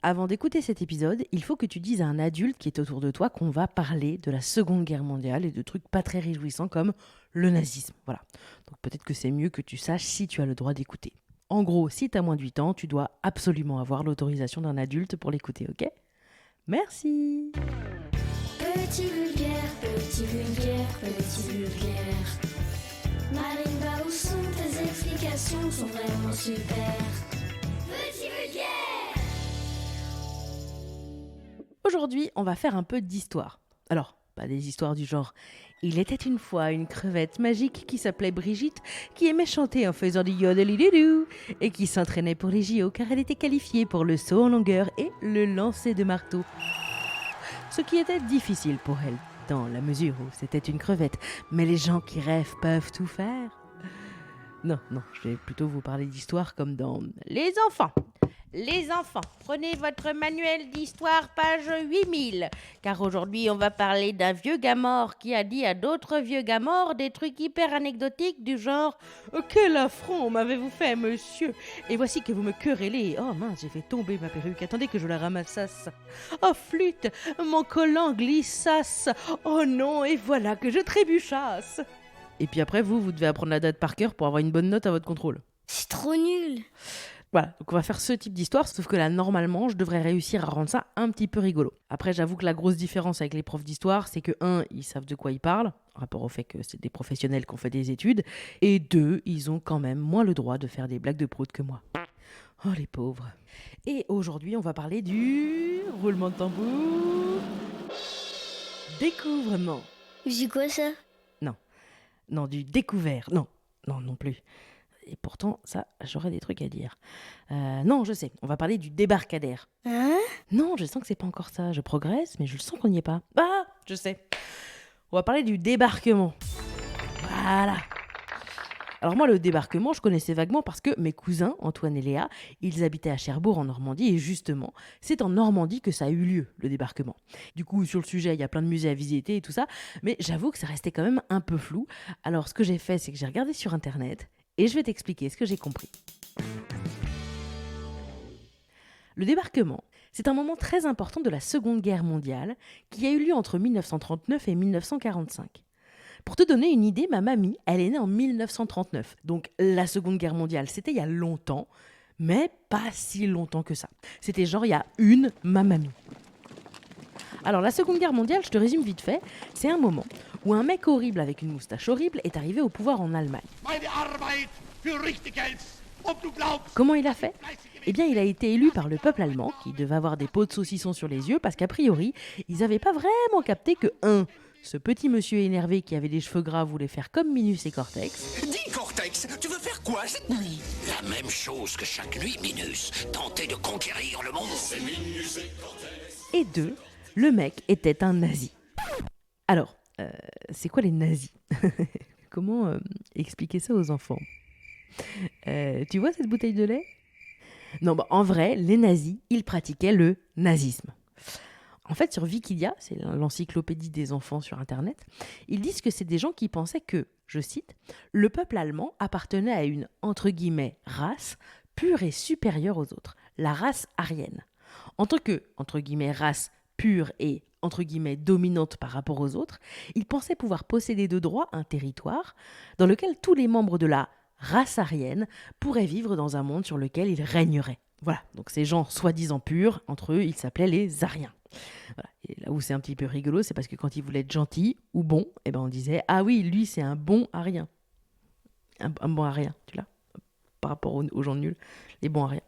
Avant d'écouter cet épisode, il faut que tu dises à un adulte qui est autour de toi qu'on va parler de la Seconde Guerre mondiale et de trucs pas très réjouissants comme le nazisme. Voilà. Donc peut-être que c'est mieux que tu saches si tu as le droit d'écouter. En gros, si tu as moins de 8 ans, tu dois absolument avoir l'autorisation d'un adulte pour l'écouter, ok ? Merci. Petit vulgaire, petit vulgaire, petit vulgaire. Marimba, où sont tes explications, sont vraiment super. Petit vulgaire. Aujourd'hui, on va faire un peu d'histoire. Alors, pas des histoires du genre « Il était une fois une crevette magique qui s'appelait Brigitte, qui aimait chanter en faisant du yodelididou et qui s'entraînait pour les JO car elle était qualifiée pour le saut en longueur et le lancer de marteau. » Ce qui était difficile pour elle, dans la mesure où c'était une crevette. Mais les gens qui rêvent peuvent tout faire. Non, je vais plutôt vous parler d'histoire comme dans « Les enfants !» Les enfants, prenez votre manuel d'histoire, page 8000, car aujourd'hui on va parler d'un vieux gars mort qui a dit à d'autres vieux gars morts des trucs hyper anecdotiques du genre « Quel affront m'avez-vous fait, monsieur ? Et voici que vous me querellez. Oh mince, j'ai fait tomber ma perruque, attendez que je la ramassasse. Oh flûte, mon collant glissasse. Oh non, et voilà que je trébuchasse. » Et puis après, vous devez apprendre la date par cœur pour avoir une bonne note à votre contrôle. C'est trop nul. Voilà, donc on va faire ce type d'histoire, sauf que là, normalement, je devrais réussir à rendre ça un petit peu rigolo. Après, j'avoue que la grosse différence avec les profs d'histoire, c'est que 1, ils savent de quoi ils parlent, en rapport au fait que c'est des professionnels qui ont fait des études, et 2, ils ont quand même moins le droit de faire des blagues de prout que moi. Oh, les pauvres. Et aujourd'hui, on va parler du roulement de tambour. Découvrement. C'est quoi ça? Non, du découvert. Non plus. Et pourtant, ça, j'aurais des trucs à dire. Non, je sais, on va parler du débarcadère. Hein? Non, je sens que c'est pas encore ça. Je progresse, mais je le sens qu'on n'y est pas. Ah, je sais. On va parler du débarquement. Voilà. Alors moi, le débarquement, je connaissais vaguement parce que mes cousins, Antoine et Léa, ils habitaient à Cherbourg en Normandie et justement, c'est en Normandie que ça a eu lieu, le débarquement. Du coup, sur le sujet, il y a plein de musées à visiter et tout ça, mais j'avoue que ça restait quand même un peu flou. Alors ce que j'ai fait, c'est que j'ai regardé sur Internet et je vais t'expliquer ce que j'ai compris. Le débarquement, c'est un moment très important de la Seconde Guerre mondiale qui a eu lieu entre 1939 et 1945. Pour te donner une idée, ma mamie, elle est née en 1939. Donc la Seconde Guerre mondiale, c'était il y a longtemps, mais pas si longtemps que ça. C'était genre il y a ma mamie. Alors la Seconde Guerre mondiale, je te résume vite fait, c'est un moment où un mec horrible avec une moustache horrible est arrivé au pouvoir en Allemagne. Comment il a fait ? Eh bien, il a été élu par le peuple allemand, qui devait avoir des pots de saucisson sur les yeux, parce qu'a priori, ils n'avaient pas vraiment capté que, ce petit monsieur énervé qui avait des cheveux gras voulait faire comme Minus et Cortex. Dis Cortex, tu veux faire quoi cette nuit? La même chose que chaque nuit, Minus. Tenter de conquérir le monde. C'est Minus et Cortex. Et 2, le mec était un nazi. Alors, c'est quoi les nazis? Comment expliquer ça aux enfants? Tu vois cette bouteille de lait? Non, en vrai, les nazis, ils pratiquaient le nazisme. En fait, sur Wikidia, c'est l'encyclopédie des enfants sur Internet, ils disent que c'est des gens qui pensaient que, je cite, « le peuple allemand appartenait à une, entre guillemets, race pure et supérieure aux autres, la race aryenne. En tant que, entre guillemets, race pure et, entre guillemets, dominante par rapport aux autres, ils pensaient pouvoir posséder de droit un territoire dans lequel tous les membres de la race aryenne pourraient vivre dans un monde sur lequel ils régneraient. » Voilà, donc ces gens soi-disant purs, entre eux, ils s'appelaient les Aryens. Voilà. Et là où c'est un petit peu rigolo, c'est parce que quand ils voulaient être gentils ou bons, on disait « Ah oui, lui, c'est un bon Aryen. » Un bon Aryen, tu l'as ? Par rapport aux gens nuls, les bons Aryens.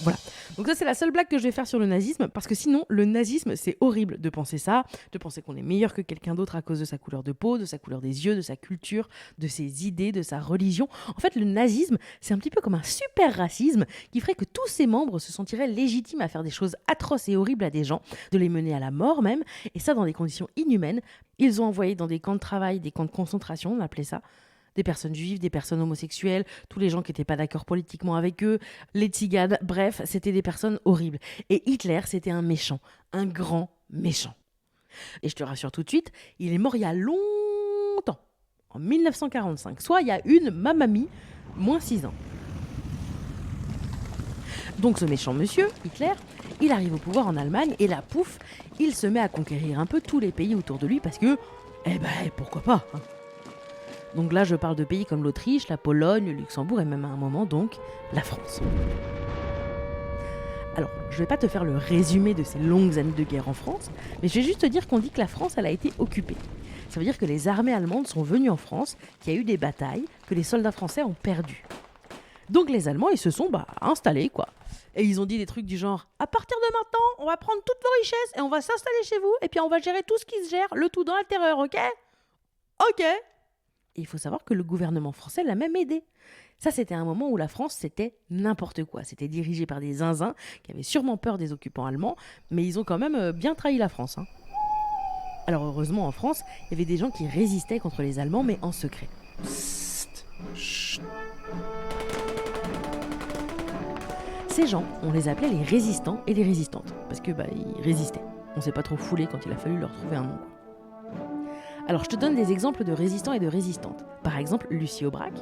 Voilà. Donc ça, c'est la seule blague que je vais faire sur le nazisme, parce que sinon, le nazisme, c'est horrible de penser ça, de penser qu'on est meilleur que quelqu'un d'autre à cause de sa couleur de peau, de sa couleur des yeux, de sa culture, de ses idées, de sa religion. En fait, le nazisme, c'est un petit peu comme un super racisme qui ferait que tous ses membres se sentiraient légitimes à faire des choses atroces et horribles à des gens, de les mener à la mort même, et ça dans des conditions inhumaines. Ils ont envoyé dans des camps de travail, des camps de concentration, on appelait ça, des personnes juives, des personnes homosexuelles, tous les gens qui n'étaient pas d'accord politiquement avec eux, les tziganes, bref, c'était des personnes horribles. Et Hitler, c'était un méchant, un grand méchant. Et je te rassure tout de suite, il est mort il y a longtemps, en 1945, soit il y a ma mamie, moins 6 ans. Donc ce méchant monsieur, Hitler, il arrive au pouvoir en Allemagne et là, pouf, il se met à conquérir un peu tous les pays autour de lui parce que, pourquoi pas hein. Donc là, je parle de pays comme l'Autriche, la Pologne, le Luxembourg et même à un moment, donc, la France. Alors, je vais pas te faire le résumé de ces longues années de guerre en France, mais je vais juste te dire qu'on dit que la France, elle a été occupée. Ça veut dire que les armées allemandes sont venues en France, qu'il y a eu des batailles, que les soldats français ont perdu. Donc les Allemands, ils se sont installés, quoi. Et ils ont dit des trucs du genre « À partir de maintenant, on va prendre toutes vos richesses et on va s'installer chez vous, et puis on va gérer tout ce qui se gère, le tout dans la terreur, ok ?» Ok. Et il faut savoir que le gouvernement français l'a même aidé. Ça, c'était un moment où la France, c'était n'importe quoi. C'était dirigé par des zinzins qui avaient sûrement peur des occupants allemands, mais ils ont quand même bien trahi la France. Hein. Alors heureusement, en France, il y avait des gens qui résistaient contre les Allemands, mais en secret. Psst, chut. Ces gens, on les appelait les résistants et les résistantes, parce que ils résistaient. On s'est pas trop foulé quand il a fallu leur trouver un nom. Alors je te donne des exemples de résistants et de résistantes. Par exemple, Lucie Aubrac,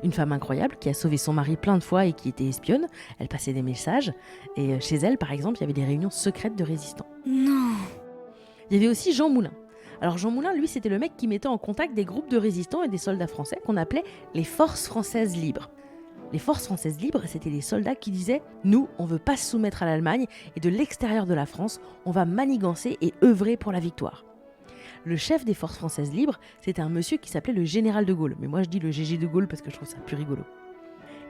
une femme incroyable qui a sauvé son mari plein de fois et qui était espionne. Elle passait des messages. Et chez elle, par exemple, il y avait des réunions secrètes de résistants. Non. Il y avait aussi Jean Moulin. Alors Jean Moulin, lui, c'était le mec qui mettait en contact des groupes de résistants et des soldats français qu'on appelait les Forces françaises libres. Les Forces françaises libres, c'était des soldats qui disaient « Nous, on veut pas se soumettre à l'Allemagne et de l'extérieur de la France, on va manigancer et œuvrer pour la victoire. » Le chef des Forces françaises libres, c'était un monsieur qui s'appelait le général de Gaulle. Mais moi, je dis le GG de Gaulle parce que je trouve ça plus rigolo.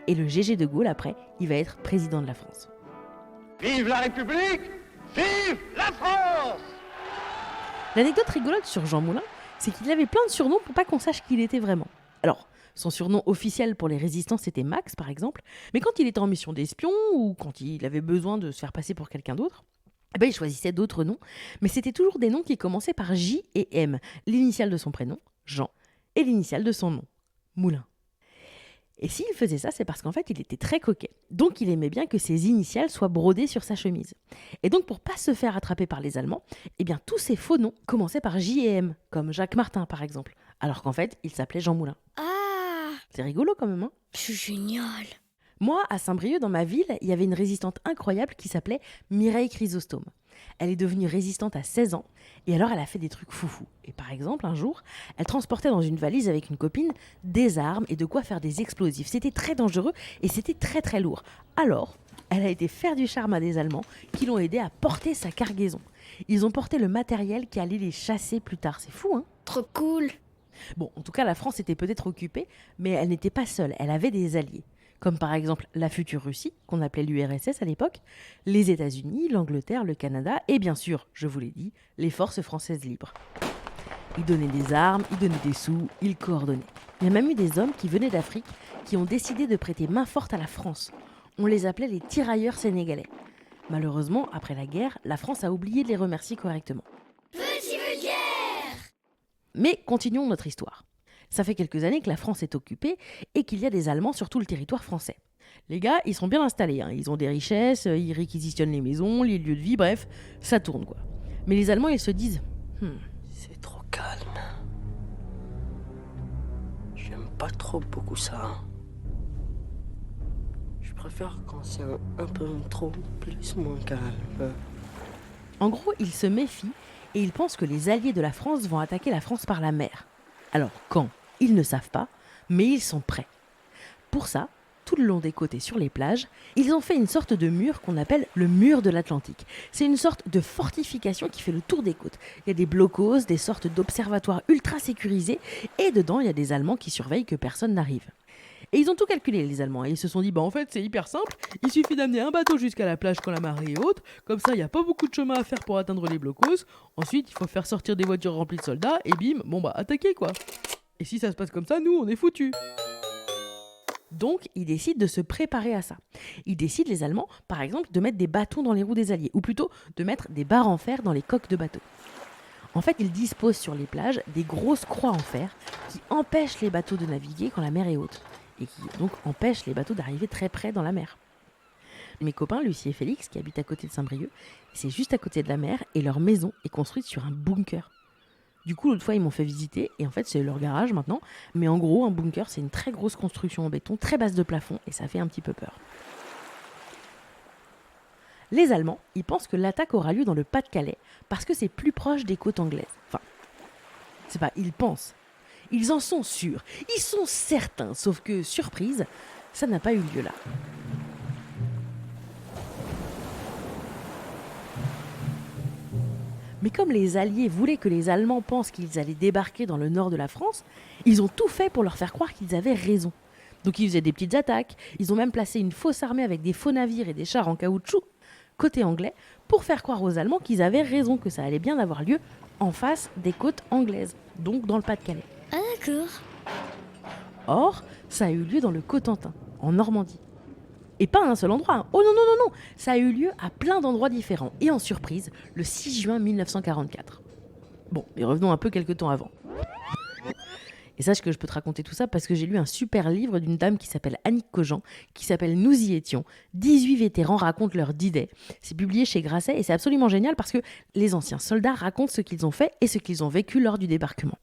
Et le GG de Gaulle, après, il va être président de la France. Vive la République! Vive la France! L'anecdote rigolote sur Jean Moulin, c'est qu'il avait plein de surnoms pour pas qu'on sache qui il était vraiment. Alors, son surnom officiel pour les résistants, c'était Max, par exemple. Mais quand il était en mission d'espion ou quand il avait besoin de se faire passer pour quelqu'un d'autre, il choisissait d'autres noms, mais c'était toujours des noms qui commençaient par J et M, l'initiale de son prénom, Jean, et l'initiale de son nom, Moulin. Et s'il faisait ça, c'est parce qu'en fait, il était très coquet. Donc, il aimait bien que ses initiales soient brodées sur sa chemise. Et donc, pour pas se faire attraper par les Allemands, tous ses faux noms commençaient par J et M, comme Jacques Martin, par exemple, alors qu'en fait, il s'appelait Jean Moulin. Ah, C'est rigolo quand même, hein ? c'est génial. Moi, à Saint-Brieuc, dans ma ville, il y avait une résistante incroyable qui s'appelait Mireille Chrysostome. Elle est devenue résistante à 16 ans, et alors elle a fait des trucs foufous. Et par exemple, un jour, elle transportait dans une valise avec une copine des armes et de quoi faire des explosifs. C'était très dangereux et c'était très très lourd. Alors, elle a été faire du charme à des Allemands qui l'ont aidé à porter sa cargaison. Ils ont porté le matériel qui allait les chasser plus tard. C'est fou, hein ? Trop cool. Bon, en tout cas, la France était peut-être occupée, mais elle n'était pas seule. Elle avait des alliés. Comme par exemple la future Russie, qu'on appelait l'URSS à l'époque, les États-Unis, l'Angleterre, le Canada et bien sûr, je vous l'ai dit, les forces françaises libres. Ils donnaient des armes, ils donnaient des sous, ils coordonnaient. Il y a même eu des hommes qui venaient d'Afrique qui ont décidé de prêter main forte à la France. On les appelait les tirailleurs sénégalais. Malheureusement, après la guerre, la France a oublié de les remercier correctement. Petit vulgaire. Mais continuons notre histoire. Ça fait quelques années que la France est occupée et qu'il y a des Allemands sur tout le territoire français. Les gars, ils sont bien installés, hein. Ils ont des richesses, ils réquisitionnent les maisons, les lieux de vie, bref, ça tourne quoi. Mais les Allemands, ils se disent C'est trop calme. J'aime pas trop beaucoup ça. Je préfère quand c'est un peu trop plus moins calme. En gros, ils se méfient et ils pensent que les alliés de la France vont attaquer la France par la mer. Alors quand ? Ils ne savent pas, mais ils sont prêts. Pour ça, tout le long des côtes et sur les plages, ils ont fait une sorte de mur qu'on appelle le mur de l'Atlantique. C'est une sorte de fortification qui fait le tour des côtes. Il y a des blocos, des sortes d'observatoires ultra sécurisés, et dedans, il y a des Allemands qui surveillent que personne n'arrive. Et ils ont tout calculé, les Allemands, et ils se sont dit, en fait, c'est hyper simple, il suffit d'amener un bateau jusqu'à la plage quand la marée est haute, comme ça, il n'y a pas beaucoup de chemin à faire pour atteindre les blocos, ensuite, il faut faire sortir des voitures remplies de soldats, et bim, attaquer, quoi. Et si ça se passe comme ça, nous, on est foutus. Donc, ils décident de se préparer à ça. Ils décident, les Allemands, par exemple, de mettre des bâtons dans les roues des Alliés, ou plutôt de mettre des barres en fer dans les coques de bateaux. En fait, ils disposent sur les plages des grosses croix en fer qui empêchent les bateaux de naviguer quand la mer est haute, et qui donc empêchent les bateaux d'arriver très près dans la mer. Mes copains, Lucie et Félix, qui habitent à côté de Saint-Brieuc, c'est juste à côté de la mer, et leur maison est construite sur un bunker. Du coup, l'autre fois, ils m'ont fait visiter, et en fait, c'est leur garage maintenant. Mais en gros, un bunker, c'est une très grosse construction en béton, très basse de plafond, et ça fait un petit peu peur. Les Allemands, ils pensent que l'attaque aura lieu dans le Pas-de-Calais parce que c'est plus proche des côtes anglaises. Enfin, c'est pas ils pensent. Ils en sont sûrs. Ils sont certains. Sauf que, surprise, ça n'a pas eu lieu là. Mais comme les Alliés voulaient que les Allemands pensent qu'ils allaient débarquer dans le nord de la France, ils ont tout fait pour leur faire croire qu'ils avaient raison. Donc ils faisaient des petites attaques, ils ont même placé une fausse armée avec des faux navires et des chars en caoutchouc, côté anglais, pour faire croire aux Allemands qu'ils avaient raison, que ça allait bien avoir lieu en face des côtes anglaises, donc dans le Pas-de-Calais. Ah d'accord. Or, ça a eu lieu dans le Cotentin, en Normandie. Et pas à un seul endroit. Oh non, non, non, non. Ça a eu lieu à plein d'endroits différents. Et en surprise, le 6 juin 1944. Bon, mais revenons un peu quelques temps avant. Et sache que je peux te raconter tout ça parce que j'ai lu un super livre d'une dame qui s'appelle Annick Cogent, qui s'appelle Nous y étions. 18 vétérans racontent leur D-Day. C'est publié chez Grasset et c'est absolument génial parce que les anciens soldats racontent ce qu'ils ont fait et ce qu'ils ont vécu lors du débarquement.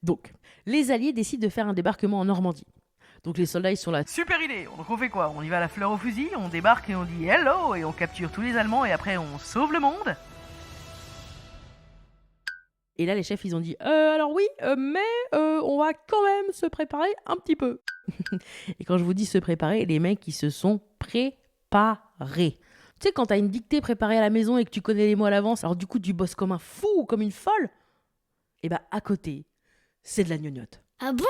Donc, les Alliés décident de faire un débarquement en Normandie. Donc les soldats ils sont là. Super idée. Donc on fait quoi? On y va à la fleur au fusil, on débarque et on dit hello et on capture tous les Allemands et après on sauve le monde? Et là les chefs ils ont dit alors oui mais on va quand même se préparer un petit peu. Et quand je vous dis se préparer, les mecs ils se sont préparés. Tu sais quand t'as une dictée préparée à la maison et que tu connais les mots à l'avance, alors du coup tu bosses comme un fou ou comme une folle. Et bah à côté, c'est de la gnognotte. Ah bon?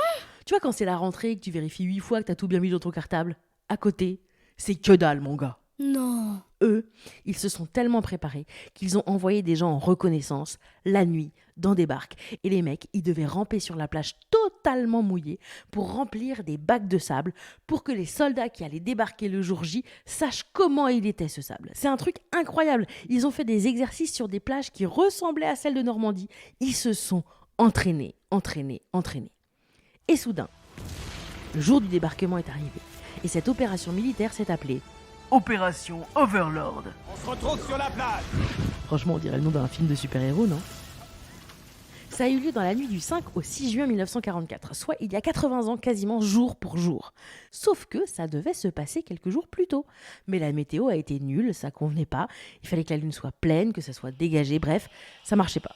Tu vois quand c'est la rentrée, que tu vérifies 8 fois que t'as tout bien mis dans ton cartable, à côté, c'est que dalle mon gars. Non. Eux, ils se sont tellement préparés qu'ils ont envoyé des gens en reconnaissance, la nuit, dans des barques. Et les mecs, ils devaient ramper sur la plage totalement mouillée pour remplir des bacs de sable pour que les soldats qui allaient débarquer le jour J sachent comment il était ce sable. C'est un truc incroyable. Ils ont fait des exercices sur des plages qui ressemblaient à celles de Normandie. Ils se sont entraînés. Et soudain, le jour du débarquement est arrivé. Et cette opération militaire s'est appelée Opération Overlord. On se retrouve sur la plage. Franchement, on dirait le nom d'un film de super-héros, non? Ça a eu lieu dans la nuit du 5 au 6 juin 1944, soit il y a 80 ans quasiment jour pour jour. Sauf que ça devait se passer quelques jours plus tôt. Mais la météo a été nulle, ça convenait pas. Il fallait que la lune soit pleine, que ça soit dégagé, bref, ça marchait pas.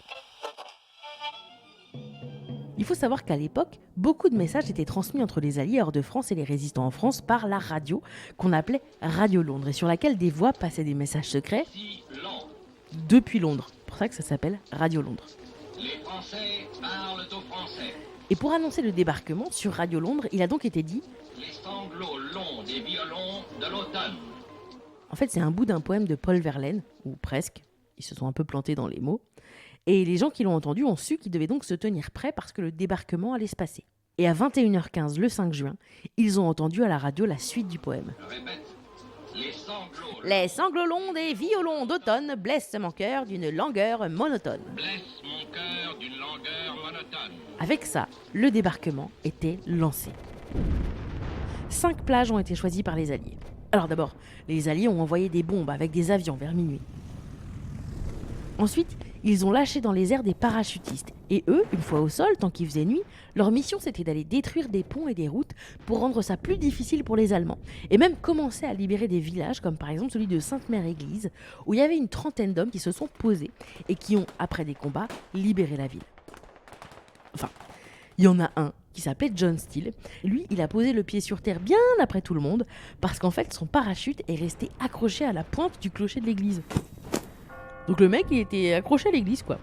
Il faut savoir qu'à l'époque, beaucoup de messages étaient transmis entre les Alliés hors de France et les résistants en France par la radio, qu'on appelait Radio Londres, et sur laquelle des voix passaient des messages secrets depuis Londres. C'est pour ça que ça s'appelle Radio Londres. Les Français parlent aux Français. Et pour annoncer le débarquement, sur Radio Londres, il a donc été dit Les sanglots longs des violons de l'automne. En fait, c'est un bout d'un poème de Paul Verlaine, ou presque, ils se sont un peu plantés dans les mots. Et les gens qui l'ont entendu ont su qu'ils devaient donc se tenir prêts parce que le débarquement allait se passer. Et à 21h15 le 5 juin, ils ont entendu à la radio la suite du poème. Je répète, Les sanglots longs des violons d'automne blessent mon cœur d'une langueur monotone. blesse mon cœur d'une langueur monotone. Avec ça, le débarquement était lancé. 5 plages ont été choisies par les Alliés. Alors d'abord, les Alliés ont envoyé des bombes avec des avions vers minuit. Ensuite, ils ont lâché dans les airs des parachutistes. Et eux, une fois au sol, tant qu'il faisait nuit, leur mission c'était d'aller détruire des ponts et des routes pour rendre ça plus difficile pour les Allemands. Et même commencer à libérer des villages, comme par exemple celui de Sainte-Mère-Église, où il y avait une trentaine d'hommes qui se sont posés et qui ont, après des combats, libéré la ville. Enfin, il y en a un qui s'appelait John Steele. Lui, il a posé le pied sur terre bien après tout le monde, parce qu'en fait, son parachute est resté accroché à la pointe du clocher de l'église. Donc le mec, il était accroché à l'église, quoi.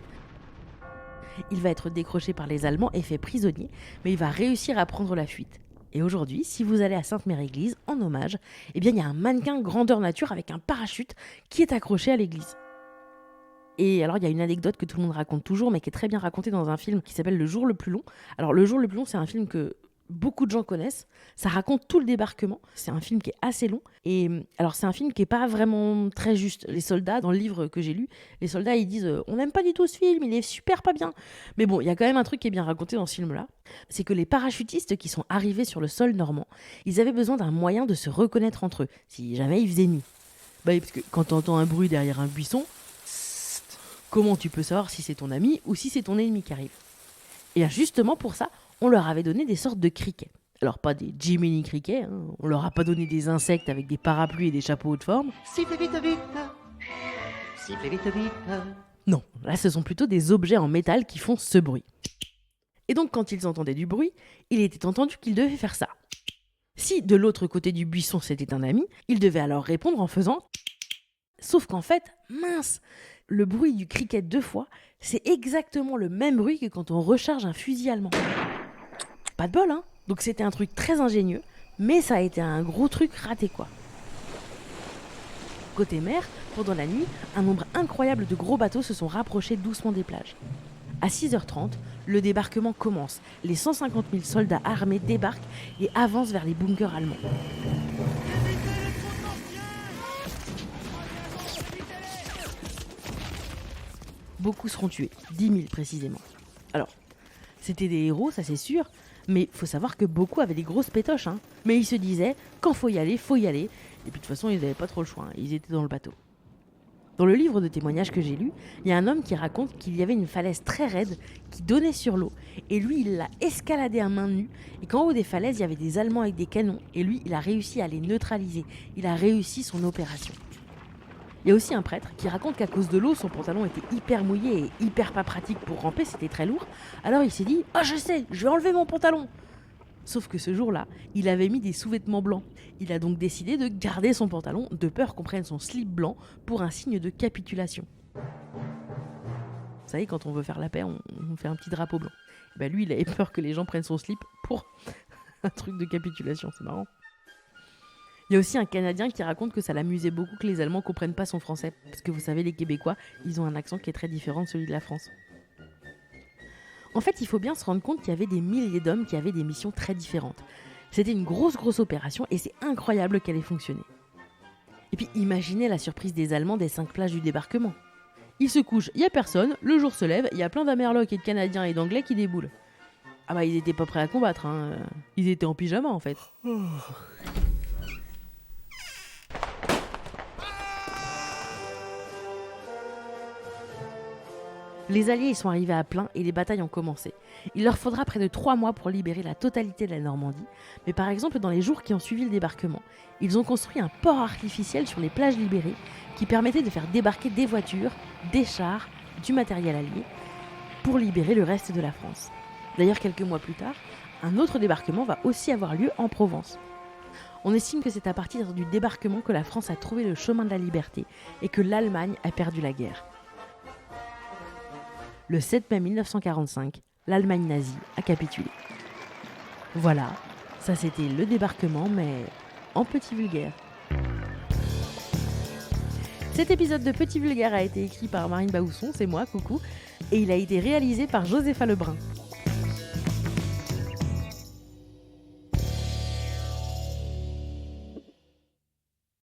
Il va être décroché par les Allemands et fait prisonnier, mais il va réussir à prendre la fuite. Et aujourd'hui, si vous allez à Sainte-Mère-Église, en hommage, eh bien, il y a un mannequin grandeur nature avec un parachute qui est accroché à l'église. Et alors, il y a une anecdote que tout le monde raconte toujours, mais qui est très bien racontée dans un film qui s'appelle Le Jour le plus long. Alors, Le Jour le plus long, c'est un film que beaucoup de gens connaissent. Ça raconte tout le débarquement. C'est un film qui est assez long. Et alors, c'est un film qui n'est pas vraiment très juste. Les soldats, dans le livre que j'ai lu, les soldats, ils disent « On n'aime pas du tout ce film, il est super pas bien ». Mais bon, il y a quand même un truc qui est bien raconté dans ce film-là. C'est que les parachutistes qui sont arrivés sur le sol normand, ils avaient besoin d'un moyen de se reconnaître entre eux, si jamais il faisait nuit. Bah oui, parce que quand tu entends un bruit derrière un buisson, comment tu peux savoir si c'est ton ami ou si c'est ton ennemi qui arrive? Et bien justement pour ça, on leur avait donné des sortes de criquets. Alors pas des Jiminy Cricket, hein. On leur a pas donné des insectes avec des parapluies et des chapeaux haute forme. Sifflez vite, vite. Sifflez vite, vite. Non, là ce sont plutôt des objets en métal qui font ce bruit. Et donc quand ils entendaient du bruit, il était entendu qu'ils devaient faire ça. Si de l'autre côté du buisson c'était un ami, ils devaient alors répondre en faisant... Sauf qu'en fait, mince, le bruit du cricket 2 fois, c'est exactement le même bruit que quand on recharge un fusil allemand. Pas de bol, hein. Donc c'était un truc très ingénieux, mais ça a été un gros truc raté quoi. Côté mer, pendant la nuit, un nombre incroyable de gros bateaux se sont rapprochés doucement des plages. À 6h30, le débarquement commence. Les 150 000 soldats armés débarquent et avancent vers les bunkers allemands. Beaucoup seront tués, 10 000 précisément. Alors, c'était des héros, ça c'est sûr, mais faut savoir que beaucoup avaient des grosses pétoches. Hein. Mais ils se disaient, quand faut y aller, faut y aller. Et puis de toute façon, ils n'avaient pas trop le choix, hein. Ils étaient dans le bateau. Dans le livre de témoignages que j'ai lu, il y a un homme qui raconte qu'il y avait une falaise très raide qui donnait sur l'eau. Et lui, il l'a escaladée à main nue. Et qu'en haut des falaises, il y avait des Allemands avec des canons. Et lui, il a réussi à les neutraliser. Il a réussi son opération. Il y a aussi un prêtre qui raconte qu'à cause de l'eau, son pantalon était hyper mouillé et hyper pas pratique pour ramper, c'était très lourd. Alors il s'est dit « Ah je sais, je vais enlever mon pantalon !» Sauf que ce jour-là, il avait mis des sous-vêtements blancs. Il a donc décidé de garder son pantalon, de peur qu'on prenne son slip blanc pour un signe de capitulation. Vous savez, quand on veut faire la paix, on fait un petit drapeau blanc. Et ben lui, il avait peur que les gens prennent son slip pour un truc de capitulation, c'est marrant. Il y a aussi un Canadien qui raconte que ça l'amusait beaucoup que les Allemands comprennent pas son français. Parce que vous savez, les Québécois, ils ont un accent qui est très différent de celui de la France. En fait, il faut bien se rendre compte qu'il y avait des milliers d'hommes qui avaient des missions très différentes. C'était une grosse opération et c'est incroyable qu'elle ait fonctionné. Et puis imaginez la surprise des Allemands des 5 plages du débarquement. Ils se couchent, il n'y a personne, le jour se lève, il y a plein d'Amerlocs et de Canadiens et d'Anglais qui déboulent. Ah bah ils étaient pas prêts à combattre, hein. Ils étaient en pyjama en fait. Les Alliés y sont arrivés à plein et les batailles ont commencé. Il leur faudra près de 3 mois pour libérer la totalité de la Normandie, mais par exemple dans les jours qui ont suivi le débarquement, ils ont construit un port artificiel sur les plages libérées qui permettait de faire débarquer des voitures, des chars, du matériel allié, pour libérer le reste de la France. D'ailleurs quelques mois plus tard, un autre débarquement va aussi avoir lieu en Provence. On estime que c'est à partir du débarquement que la France a trouvé le chemin de la liberté et que l'Allemagne a perdu la guerre. Le 7 mai 1945, l'Allemagne nazie a capitulé. Voilà, ça c'était le débarquement, mais en petit vulgaire. Cet épisode de Petit Vulgaire a été écrit par Marine Baousson, c'est moi, coucou, et il a été réalisé par Josépha Lebrun.